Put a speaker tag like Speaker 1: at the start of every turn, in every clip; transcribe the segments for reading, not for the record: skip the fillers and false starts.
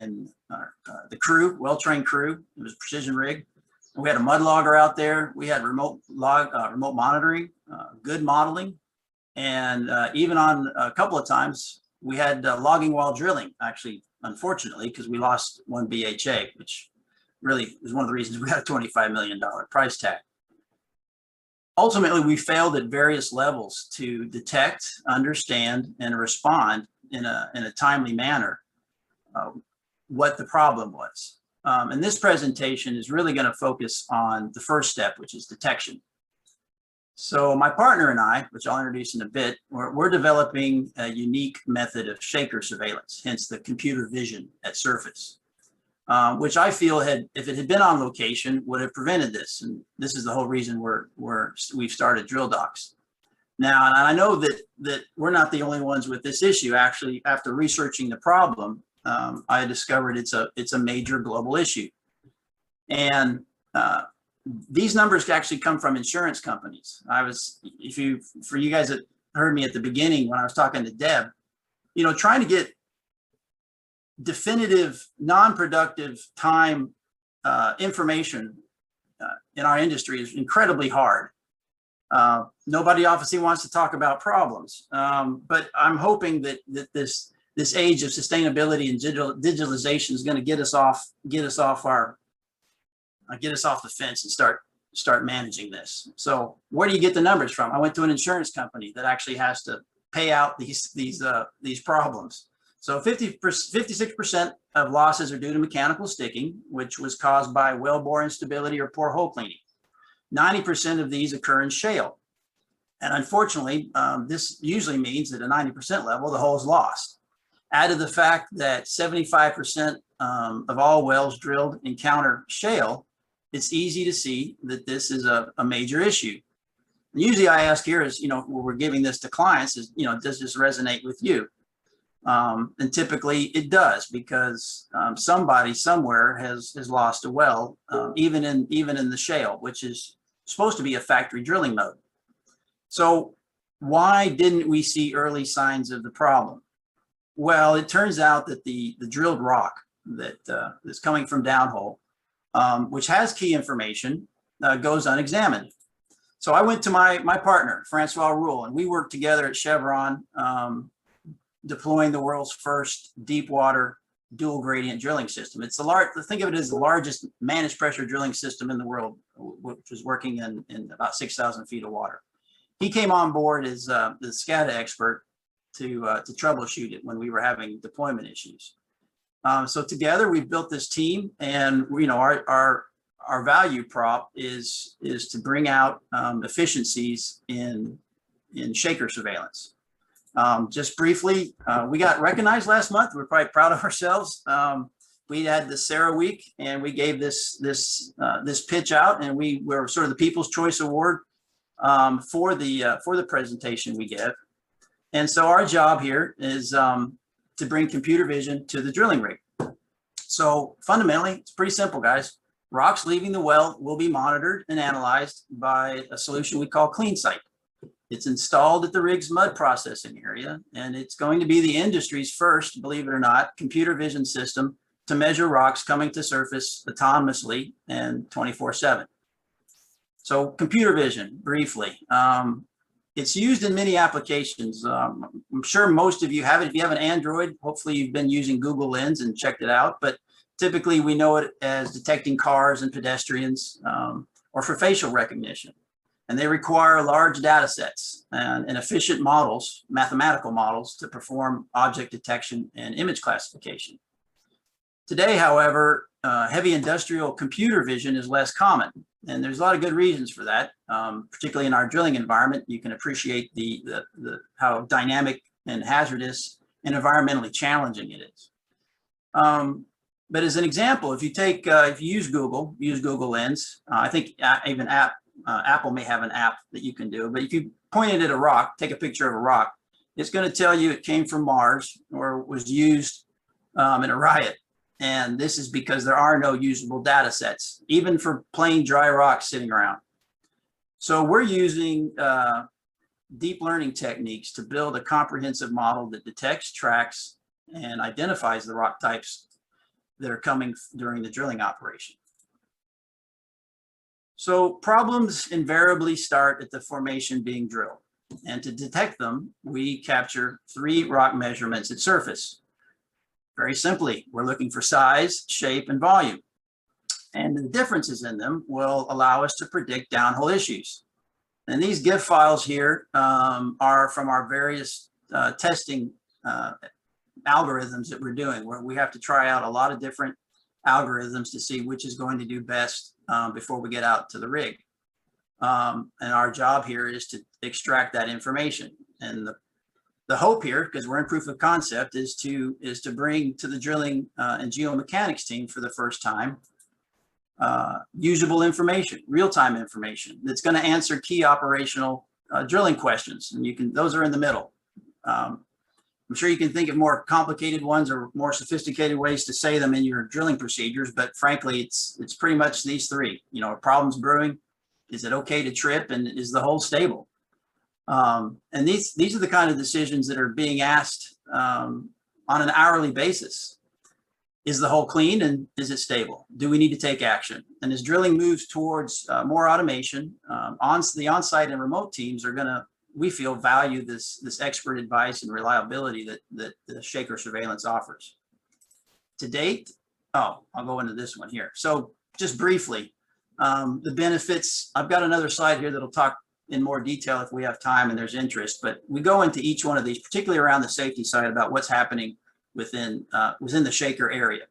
Speaker 1: the crew, well-trained crew. It was a precision rig. We had a mud logger out there. We had remote monitoring, good modeling, and even on a couple of times we had logging while drilling. Actually, unfortunately, because we lost one BHA, which really was one of the reasons we got a $25 million price tag. Ultimately, we failed at various levels to detect, understand, and respond in a timely manner what the problem was. And this presentation is really going to focus on the first step, which is detection. So my partner and I, which I'll introduce in a bit, we're developing a unique method of shaker surveillance, hence the computer vision at surface, which I feel if it had been on location, would have prevented this. And this is the whole reason we've started Drill Docs. Now, and I know that we're not the only ones with this issue. Actually, after researching the problem, I discovered it's a major global issue. And these numbers actually come from insurance companies. For you guys that heard me at the beginning when I was talking to Deb, trying to get definitive, non-productive time information in our industry is incredibly hard. Nobody obviously wants to talk about problems, but I'm hoping that this age of sustainability and digitalization is going to get us off the fence and start managing this. So where do you get the numbers from? I went to an insurance company that actually has to pay out these problems. So 56% of losses are due to mechanical sticking, which was caused by wellbore instability or poor hole cleaning. 90% of these occur in shale. And unfortunately, this usually means that at 90% level, the hole is lost. Add to the fact that 75% of all wells drilled encounter shale, it's easy to see that this is a major issue. And usually I ask here is, when we're giving this to clients is, does this resonate with you? And typically it does, because somebody somewhere has lost a well, even in the shale, which is supposed to be a factory drilling mode. So why didn't we see early signs of the problem? Well, it turns out that the drilled rock that's coming from downhole, which has key information, goes unexamined. So I went to my partner, Francois Rule, and we worked together at Chevron, deploying the world's first deep water dual gradient drilling system. It's think of it as the largest managed pressure drilling system in the world, which was working in about 6,000 feet of water. He came on board as the SCADA expert to troubleshoot it when we were having deployment issues. So together we built this team, and our value prop is to bring out efficiencies in shaker surveillance. Just briefly, we got recognized last month. We're quite proud of ourselves. We had the Sarah Week, and we gave this pitch out, and we were sort of the People's Choice Award for the presentation we give. And so our job here is to bring computer vision to the drilling rig. So fundamentally, it's pretty simple, guys. Rocks leaving the well will be monitored and analyzed by a solution we call CleanSight. It's installed at the rig's mud processing area, and it's going to be the industry's first, believe it or not, computer vision system to measure rocks coming to surface autonomously and 24/7. So computer vision, briefly. It's used in many applications. I'm sure most of you have it. If you have an Android, hopefully you've been using Google Lens and checked it out. But typically we know it as detecting cars and pedestrians, or for facial recognition. And they require large data sets and efficient models, mathematical models, to perform object detection and image classification. Today, however, heavy industrial computer vision is less common. And there's a lot of good reasons for that, particularly in our drilling environment. You can appreciate how dynamic and hazardous and environmentally challenging it is. But as an example, if you use Google Lens, I think even Apple may have an app that you can do. But if you point it at a rock, take a picture of a rock, it's going to tell you it came from Mars or was used in a riot. And this is because there are no usable data sets, even for plain dry rocks sitting around. So we're using deep learning techniques to build a comprehensive model that detects, tracks, and identifies the rock types that are coming during the drilling operation. So problems invariably start at the formation being drilled. And to detect them, we capture 3 rock measurements at surface. Very simply, we're looking for size, shape, and volume. And the differences in them will allow us to predict downhole issues. And these GIF files here are from our various testing algorithms that we're doing, where we have to try out a lot of different algorithms to see which is going to do best before we get out to the rig. And our job here is to extract that information. And the hope here, because we're in proof of concept, is to bring to the drilling and geomechanics team for the first time usable information, real-time information that's going to answer key operational drilling questions. And those are in the middle. I'm sure you can think of more complicated ones or more sophisticated ways to say them in your drilling procedures, but frankly, it's pretty much these 3. You know, are problems brewing? Is it okay to trip? And is the hole stable? And these are the kind of decisions that are being asked on an hourly basis. Is the hole clean and is it stable? Do we need to take action? And as drilling moves towards more automation, the on-site and remote teams are going to, we feel, value this expert advice and reliability that the shaker surveillance offers. To date, I'll go into this one here. So just briefly, the benefits, I've got another slide here that'll talk in more detail if we have time and there's interest, but we go into each one of these, particularly around the safety side, about what's happening within the shaker area.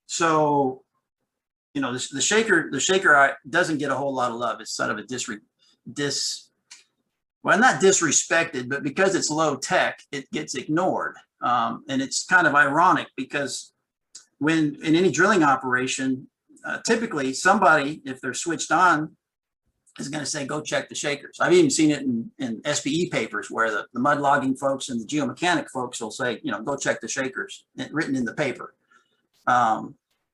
Speaker 1: So, you know, the shaker doesn't get a whole lot of love. It's sort of a well, not disrespected, but because it's low tech, it gets ignored. And it's kind of ironic because when in any drilling operation, typically somebody, if they're switched on, is going to say, go check the shakers. I've even seen it in SPE papers where the mud logging folks and the geomechanic folks will say, you know, go check the shakers, written in the paper.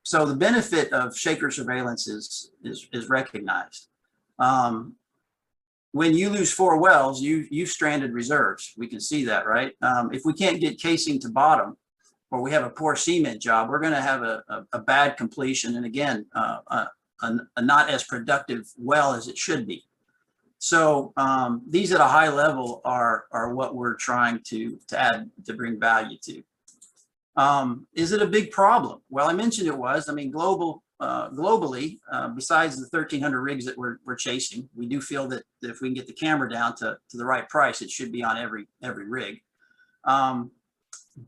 Speaker 1: So the benefit of shaker surveillance is recognized. When you lose 4 wells, you've stranded reserves. We can see that, right? If we can't get casing to bottom, or we have a poor cement job, we're going to have a bad completion, and again, a not as productive well as it should be. So these at a high level are what we're trying to bring value to. Is it a big problem? Well, I mentioned it was. I mean, globally, besides the 1,300 rigs that we're chasing, we do feel that if we can get the camera down to the right price, it should be on every rig.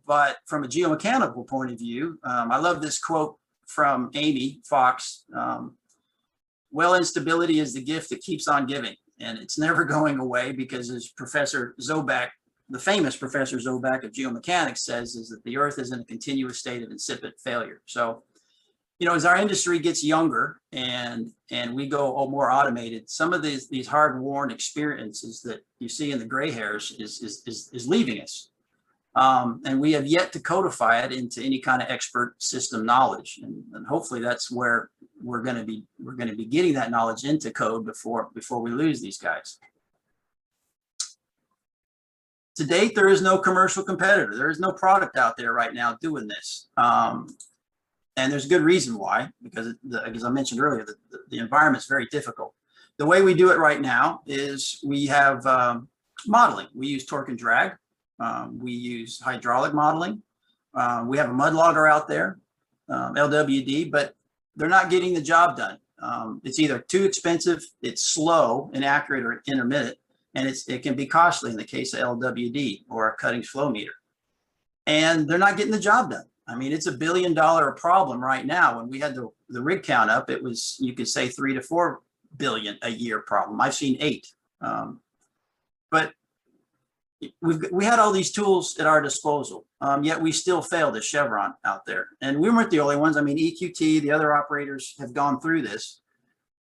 Speaker 1: But from a geomechanical point of view, I love this quote from Amy Fox. Well instability is the gift that keeps on giving, and it's never going away, because as Professor Zoback, the famous Professor Zoback of geomechanics, says, is that the earth is in a continuous state of incipient failure. So, you know, as our industry gets younger and we go more automated, some of these hard-worn experiences that you see in the gray hairs is leaving us. And we have yet to codify it into any kind of expert system knowledge, and hopefully that's where we're going to be getting that knowledge into code before we lose these guys. To date, there is no commercial competitor. There is no product out there right now doing this, and there's good reason why, because as I mentioned earlier, the environment is very difficult. The way we do it right now is we have modeling. We use torque and drag. We use hydraulic modeling. We have a mud logger out there, LWD, but they're not getting the job done. It's either too expensive, it's slow, inaccurate, or intermittent, and it can be costly in the case of LWD or a cuttings flow meter. And they're not getting the job done. I mean, it's $1 billion problem right now. When we had the rig count up, it was, you could say, 3 to 4 billion a year problem. I've seen 8. But we had all these tools at our disposal, yet we still failed as Chevron out there. And we weren't the only ones. I mean, EQT, the other operators have gone through this.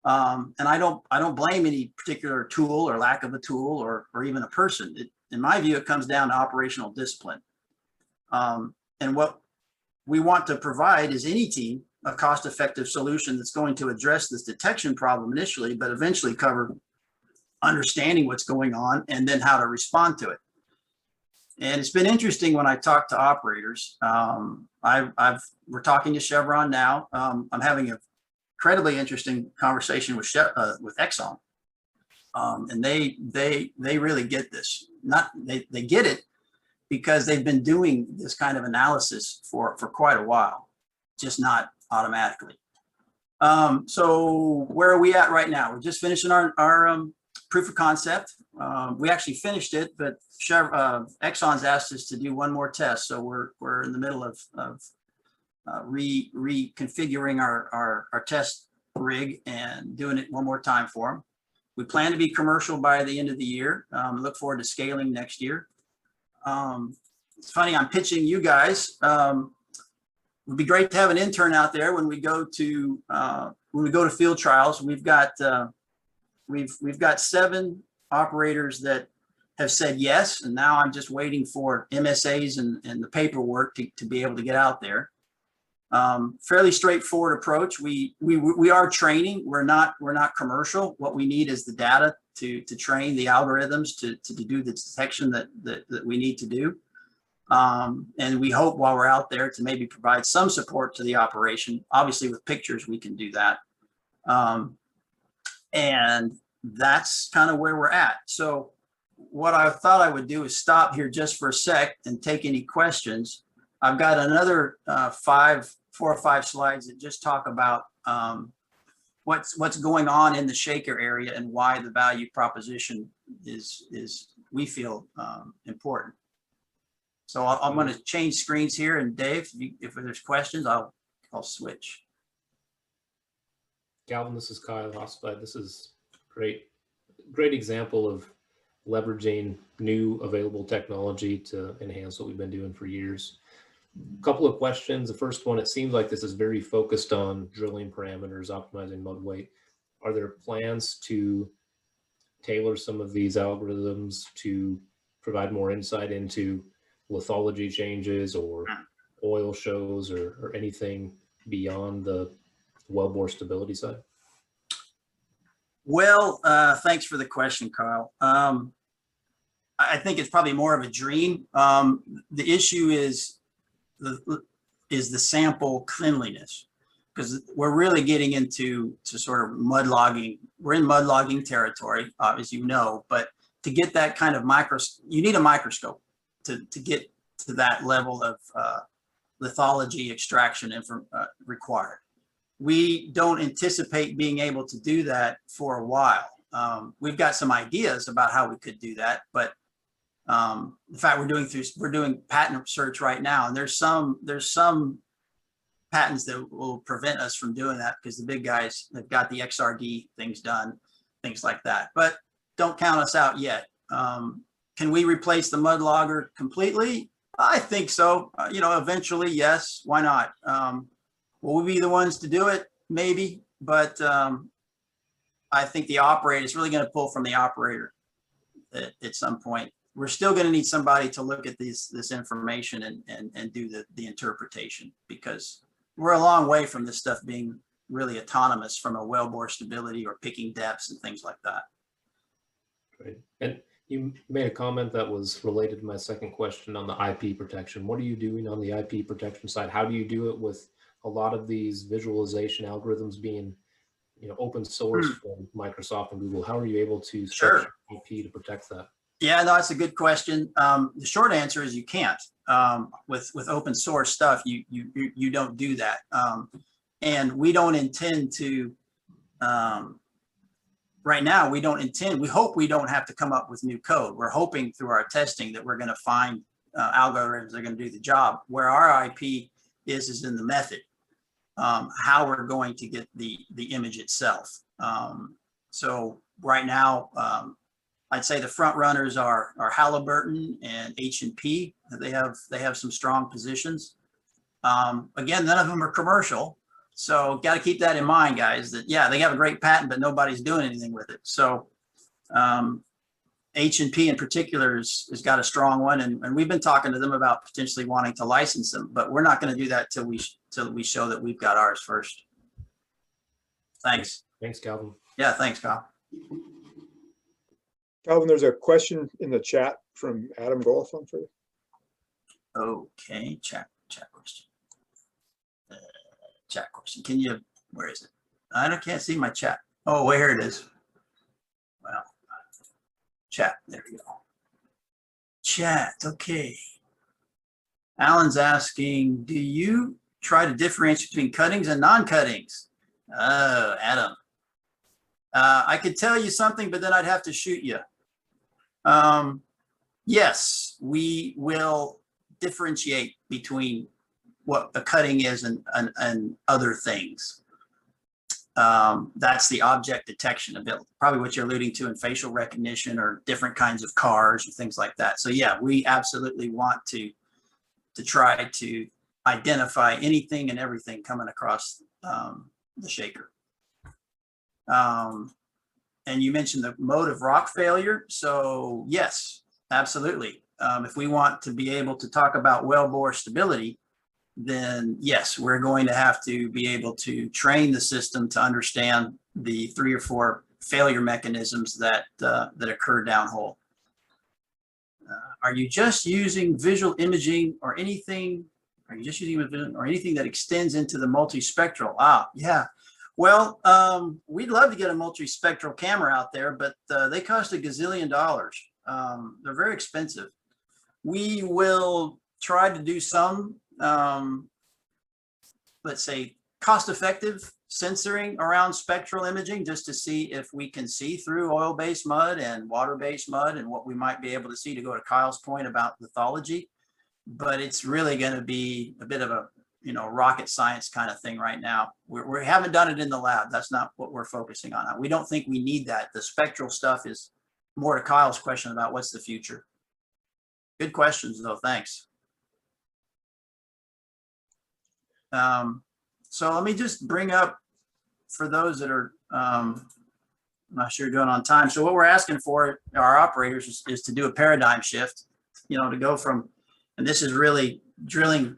Speaker 1: And I don't blame any particular tool or lack of a tool or even a person. In my view, it comes down to operational discipline. And what we want to provide is any team a cost-effective solution that's going to address this detection problem initially, but eventually cover understanding what's going on and then how to respond to it. And it's been interesting when I talk to operators. We're talking to Chevron now. I'm having an incredibly interesting conversation with Exxon, and they really get this. They get it because they've been doing this kind of analysis for quite a while, just not automatically. So where are we at right now? We're just finishing our proof of concept. We actually finished it, but Exxon's asked us to do one more test. So we're in the middle of reconfiguring our test rig and doing it one more time for them. We plan to be commercial by the end of the year. Look forward to scaling next year. It's funny, I'm pitching you guys. It would be great to have an intern out there when we go to field trials. We've got 7 operators that have said yes, and now I'm just waiting for MSAs and the paperwork to be able to get out there. Fairly straightforward approach. We are training. We're not commercial. What we need is the data to train the algorithms to do the detection that we need to do. And we hope while we're out there to maybe provide some support to the operation. Obviously with pictures, we can do that. And that's kind of where we're at. So what I thought I would do is stop here just for a sec and take any questions. I've got another 4 or 5 slides that just talk about what's going on in the shaker area and why the value proposition is we feel important. So I'm going to change screens here, and Dave, if there's questions, I'll switch.
Speaker 2: Galvin, this is Kyle Hospite. This is great example of leveraging new available technology to enhance what we've been doing for years. A couple of questions. The first one, it seems like this is very focused on drilling parameters, optimizing mud weight. Are there plans to tailor some of these algorithms to provide more insight into lithology changes or oil shows or anything beyond the wellbore stability side?
Speaker 1: Well, thanks for the question, Kyle. I think it's probably more of a dream. The issue is the sample cleanliness, because we're really getting into sort of mud logging. We're in mud logging territory, as you know, but to get that kind of you need a microscope to get to that level of lithology extraction required. We don't anticipate being able to do that for a while. We've got some ideas about how we could do that, but in fact, we're doing patent search right now, and there's some patents that will prevent us from doing that because the big guys have got the XRD things done, things like that. But don't count us out yet. Can we replace the mud logger completely? I think so. Eventually, yes. Why not? Will we be the ones to do it? Maybe, but I think the operator is really going to pull from the operator at some point. We're still going to need somebody to look at this information and do the interpretation, because we're a long way from this stuff being really autonomous from a wellbore stability or picking depths and things like that.
Speaker 2: Great. And you made a comment that was related to my second question on the IP protection. What are you doing on the IP protection side? How do you do it with a lot of these visualization algorithms being, open source from Microsoft and Google? How are you able to set IP to protect that?
Speaker 1: Yeah, no, that's a good question. The short answer is you can't. With open source stuff, you don't do that, and we don't intend to. Right now, we don't intend. We hope we don't have to come up with new code. We're hoping through our testing that we're going to find algorithms that are going to do the job. Where our IP is in the method, how we're going to get the image itself. So right now, I'd say the front runners are Halliburton and H&P. They have some strong positions. Again, none of them are commercial, so got to keep that in mind, guys. That they have a great patent, but nobody's doing anything with it. So H&P in particular has got a strong one, and we've been talking to them about potentially wanting to license them, but we're not going to do that till we show that we've got ours first. Thanks.
Speaker 2: Thanks, Calvin.
Speaker 1: Yeah, thanks, Kyle.
Speaker 3: Calvin, there's a question in the chat from Adam Golfon for you.
Speaker 1: Okay, chat question. Chat question. Can you, where is it? Can't see my chat. Oh, where it is. Well, chat, there we go. Chat, okay. Alan's asking, do you try to differentiate between cuttings and non-cuttings? Oh, Adam. I could tell you something, but then I'd have to shoot you. Yes, we will differentiate between what a cutting is and other things. That's the object detection ability, probably what you're alluding to in facial recognition or different kinds of cars or things like that. So yeah, we absolutely want to try to identify anything and everything coming across the shaker. And you mentioned the mode of rock failure. So yes, absolutely. If we want to be able to talk about wellbore stability, then yes, we're going to have to be able to train the system to understand the 3 or 4 failure mechanisms that occur downhole. Are you just using visual imaging or anything? Are you just using vision or anything that extends into the multispectral? Yeah. Well, we'd love to get a multispectral camera out there, but they cost $1 gazillion. They're very expensive. We will try to do some, let's say, cost-effective sensoring around spectral imaging just to see if we can see through oil-based mud and water-based mud and what we might be able to see, to go to Kyle's point about lithology. But it's really going to be a bit of a, rocket science kind of thing right now. We haven't done it in the lab. That's not what we're focusing on. We don't think we need that. The spectral stuff is more to Kyle's question about what's the future. Good questions though. Thanks. So let me just bring up, for those that are, I'm not sure you're doing on time. So what we're asking for our operators is to do a paradigm shift, to go from, and this is really drilling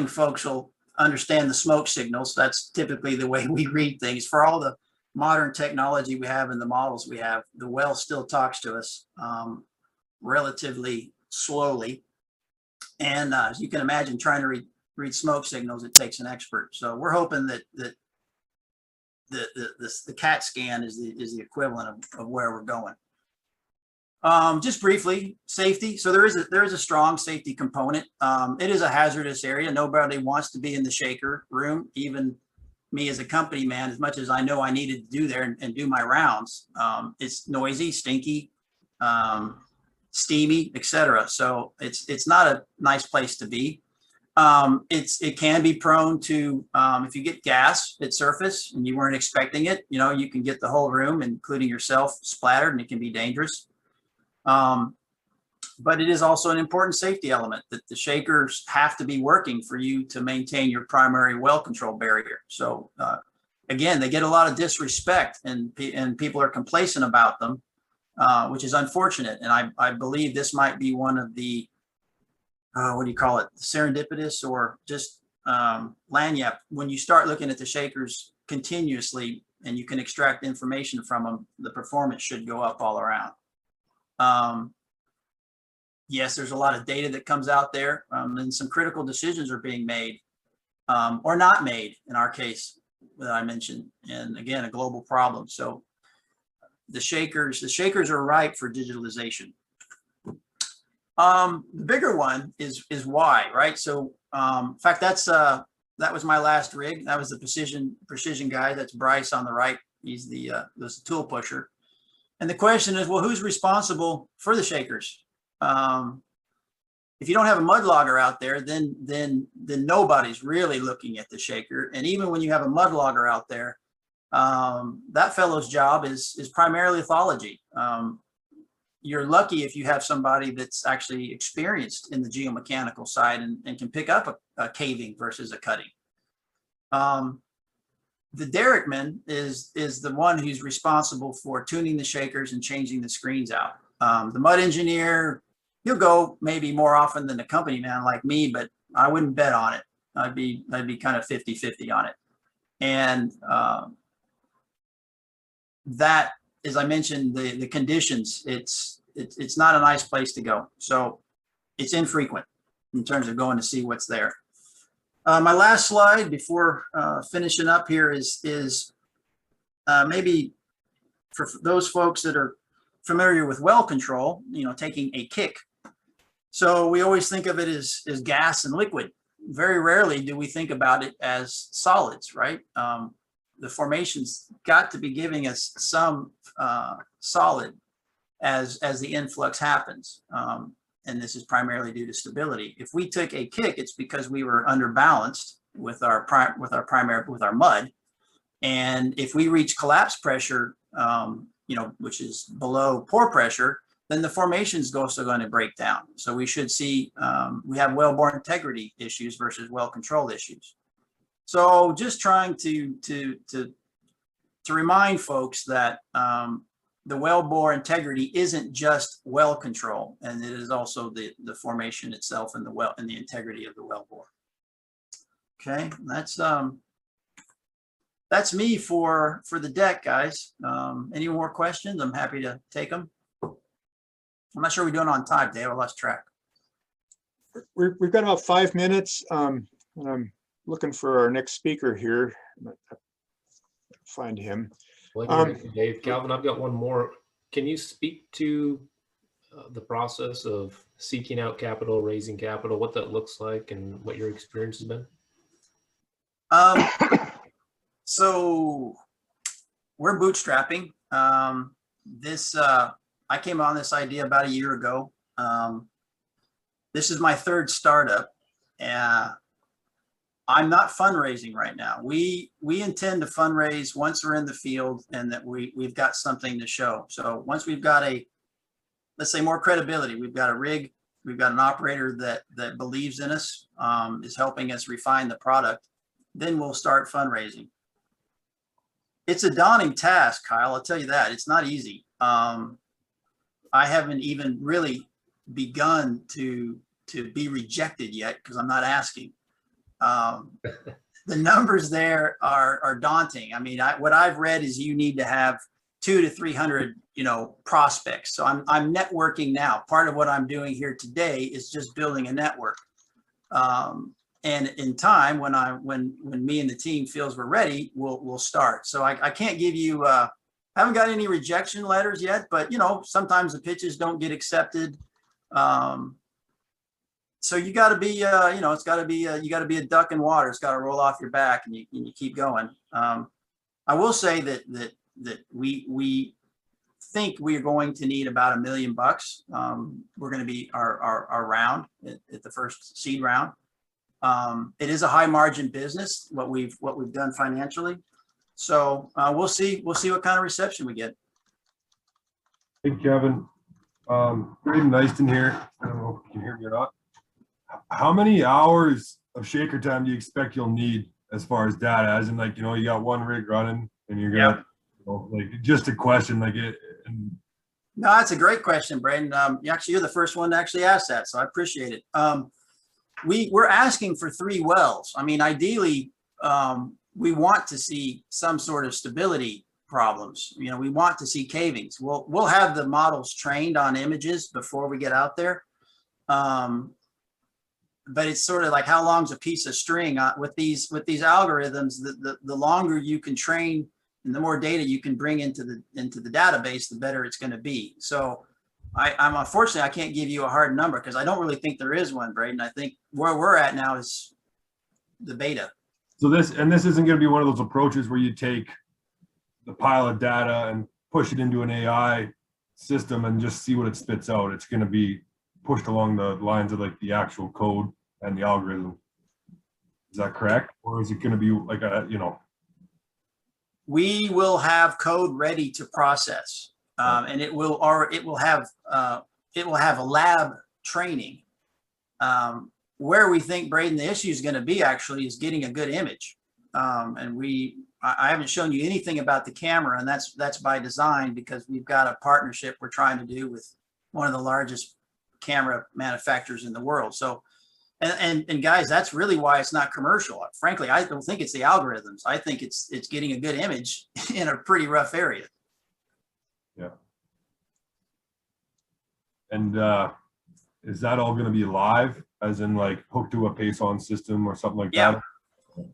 Speaker 1: folks will understand the smoke signals. That's typically the way we read things. For all the modern technology we have and the models we have, the well still talks to us relatively slowly. And as you can imagine, trying to read smoke signals, it takes an expert. So we're hoping that the CAT scan is the equivalent of where we're going. Just briefly, safety. So there is a strong safety component. It is a hazardous area. Nobody wants to be in the shaker room, even me as a company man, as much as I know I needed to do there and do my rounds. It's noisy, stinky, steamy, etc. So it's not a nice place to be. It can be prone to, if you get gas at surface and you weren't expecting it, you can get the whole room, including yourself, splattered, and it can be dangerous. But it is also an important safety element that the shakers have to be working for you to maintain your primary well control barrier. So again, they get a lot of disrespect, and people are complacent about them, which is unfortunate. And I believe this might be one of the, what do you call it, serendipitous or just lanyap. When you start looking at the shakers continuously and you can extract information from them, the performance should go up all around. Yes, there's a lot of data that comes out there, and some critical decisions are being made or not made in our case that I mentioned. And again, a global problem. So the shakers are ripe for digitalization. The bigger one is why, right? So in fact, that was my last rig. That was the precision guy. That's Bryce on the right. He's the tool pusher. And the question is, well, who's responsible for the shakers? If you don't have a mud logger out there, then nobody's really looking at the shaker. And even when you have a mud logger out there, that fellow's job is primarily lithology. You're lucky if you have somebody that's actually experienced in the geomechanical side and can pick up a caving versus a cutting. The derrickman is the one who's responsible for tuning the shakers and changing the screens out. The mud engineer, he'll go maybe more often than the company man like me, but I wouldn't bet on it. I'd be kind of 50-50 on it. And that, as I mentioned, the conditions, it's not a nice place to go. So it's infrequent. in terms of going to see what's there. My last slide before finishing up here is maybe for those folks that are familiar with well control, taking a kick. So we always think of it as gas and liquid. Very rarely do we think about it as solids, right? The formation's got to be giving us some solid as the influx happens. And this is primarily due to stability. If we took a kick, it's because we were underbalanced with our mud. And if we reach collapse pressure, which is below pore pressure, then the formation is also going to break down. So we should see, we have wellbore integrity issues versus well control issues. So just trying to remind folks that the wellbore integrity isn't just well control, and it is also the formation itself and the integrity of the wellbore. Okay, that's me for the deck, guys. Any more questions? I'm happy to take them. I'm not sure we're doing on time, Dave. I lost track.
Speaker 3: We've got about 5 minutes. And I'm looking for our next speaker here. Find him.
Speaker 2: Well, Dave, Calvin, I've got one more. Can you speak to the process of seeking out capital, raising capital, what that looks like, and what your experience has been?
Speaker 1: So we're bootstrapping. I came on this idea about a year ago. This is my third startup. I'm not fundraising right now. We intend to fundraise once we're in the field and that we've got something to show. So once we've got let's say more credibility, we've got a rig, we've got an operator that believes in us, is helping us refine the product, then we'll start fundraising. It's a daunting task, Kyle. I'll tell you that. It's not easy. I haven't even really begun to be rejected yet because I'm not asking. The numbers there are daunting. I mean, what I've read is you need to have 200 to 300, prospects. So I'm networking now. Part of what I'm doing here today is just building a network. And in time, when me and the team feels we're ready, we'll start. So I can't give you. I haven't got any rejection letters yet, but sometimes the pitches don't get accepted. So you got to be, it's got to be, you got to be a duck in water. It's got to roll off your back, and you keep going. I will say that we think we are going to need about $1 million. We're going to be our round at the first seed round. It is a high margin business, what we've done financially. So we'll see what kind of reception we get.
Speaker 4: Hey, Kevin, Braden Nyston here. I don't know if you can hear me or not. How many hours of shaker time do you expect you'll need as far as data? As in, you got one rig running and you're gonna, just a question, And
Speaker 1: No, that's a great question, Braden. You're the first one to actually ask that, so I appreciate it. We're asking for 3 wells. I mean, ideally, we want to see some sort of stability problems. We want to see cavings. We'll have the models trained on images before we get out there. But it's sort of like how long's a piece of string with these algorithms. The longer you can train and the more data you can bring into the database, the better it's going to be. So I'm unfortunately, I can't give you a hard number because I don't really think there is one, Braden. I think where we're at now is the beta.
Speaker 4: So this isn't going to be one of those approaches where you take the pile of data and push it into an AI system and just see what it spits out. It's going to be pushed along the lines of the actual code and the algorithm. Is that correct? Or is it going to be like
Speaker 1: We will have code ready to process, and it will have a lab training. Where we think, Braden, the issue is going to be actually is getting a good image. And I haven't shown you anything about the camera, and that's by design because we've got a partnership we're trying to do with one of the largest camera manufacturers in the world. So, and guys, that's really why it's not commercial. Frankly, I don't think it's the algorithms. I think it's getting a good image in a pretty rough area.
Speaker 4: Yeah. And is that all going to be live as in like hooked to a pace-on system or something like
Speaker 1: Yeah.
Speaker 4: that?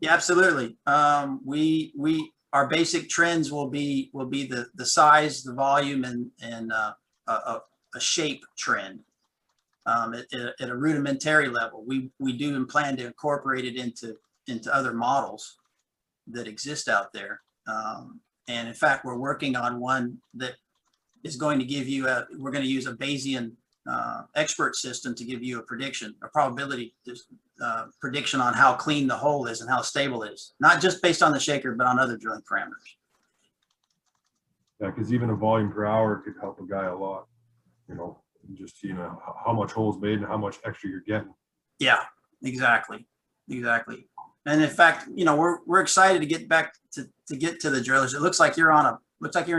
Speaker 1: Yeah, absolutely. Our basic trends will be the size, the volume, and a shape trend. At a rudimentary level, we do and plan to incorporate it into other models that exist out there. And in fact, we're working on one that is going to give you we're going to use a Bayesian expert system to give you a prediction, a probability prediction on how clean the hole is and how stable it is, not just based on the shaker, but on other drilling parameters.
Speaker 4: Yeah, because even a volume per hour could help a guy a lot, just how much holes made and how much extra you're getting.
Speaker 1: Yeah, exactly. And in fact, we're excited to get back to get to the drillers. It looks like you're in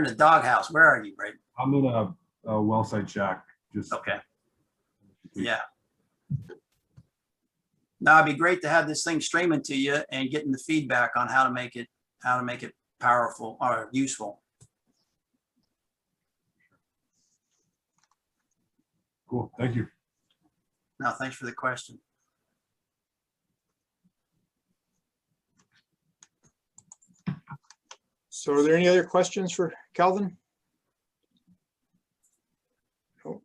Speaker 1: a doghouse. Where are you, Brady?
Speaker 4: I'm in a well site shack. Just
Speaker 1: Okay. Yeah. Now it'd be great to have this thing streaming to you and getting the feedback on how to make it powerful or useful.
Speaker 4: Cool. Thank you.
Speaker 1: No, thanks for the question.
Speaker 3: So are there any other questions for Calvin? No.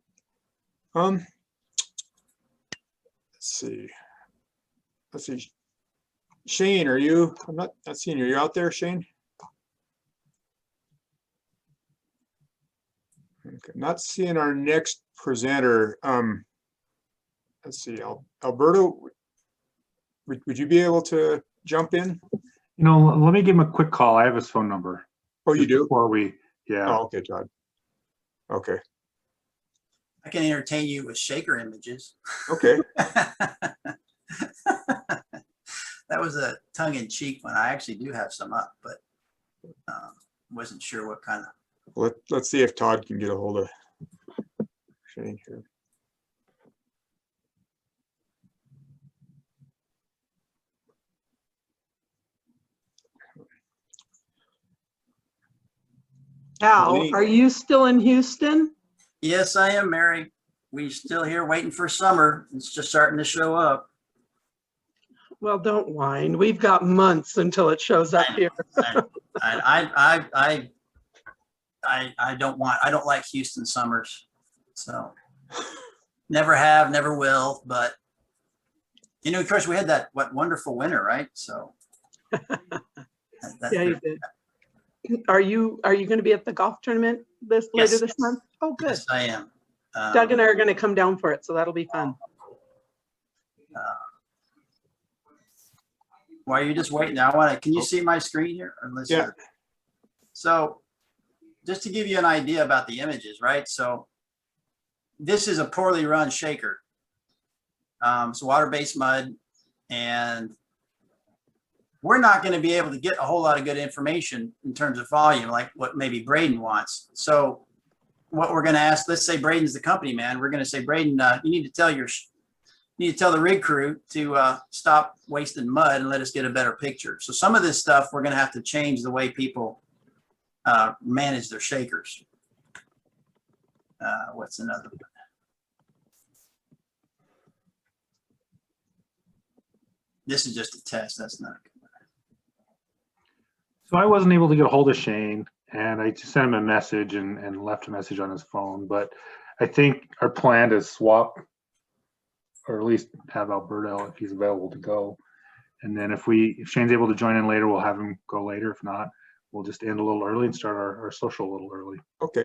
Speaker 3: Let's see. Shane, are you, I'm not seeing you. Are you out there, Shane? Okay, not seeing our next presenter. Let's see, Alberto, would you be able to jump in?
Speaker 5: Let me give him a quick call. I have his phone number.
Speaker 3: Oh, you
Speaker 5: just
Speaker 3: do?
Speaker 5: Before we, yeah.
Speaker 3: Oh, okay, Todd. Okay,
Speaker 1: I can entertain you with shaker images.
Speaker 3: okay.
Speaker 1: That was a tongue-in-cheek one. I actually do have some up, but wasn't sure what kind of.
Speaker 3: Let's see if Todd can get a hold of Shane here.
Speaker 6: Al,
Speaker 3: Lee.
Speaker 6: are you still in Houston?
Speaker 1: Yes, I am, Mary. We still here waiting for summer. It's just starting to show up.
Speaker 6: Well, don't whine. We've got months until it shows up here.
Speaker 1: I don't like Houston summers, so never have, never will. But of course, we had that wonderful winter, right? So
Speaker 6: Yeah, you did. Are you going to be at the golf tournament later this month? Oh, good.
Speaker 1: Yes, I am.
Speaker 6: Doug and I are going to come down for it, so that'll be fun.
Speaker 1: While you're just waiting, can you see my screen here?
Speaker 3: Yeah.
Speaker 1: So just to give you an idea about the images, right? So this is a poorly run shaker. It's water-based mud, and we're not going to be able to get a whole lot of good information in terms of volume, like what maybe Braden wants. So what we're going to ask, let's say Braden's the company man. We're going to say, Braden, you need to tell the rig crew to stop wasting mud and let us get a better picture. So some of this stuff, we're going to have to change the way people manage their shakers. What's another one? This is just a test. That's not good.
Speaker 5: So I wasn't able to get a hold of Shane, and I just sent him a message and left a message on his phone. But I think our plan is swap, or at least have Alberto if he's available to go. And then if Shane's able to join in later, we'll have him go later. If not, we'll just end a little early and start our social a little early.
Speaker 3: Okay.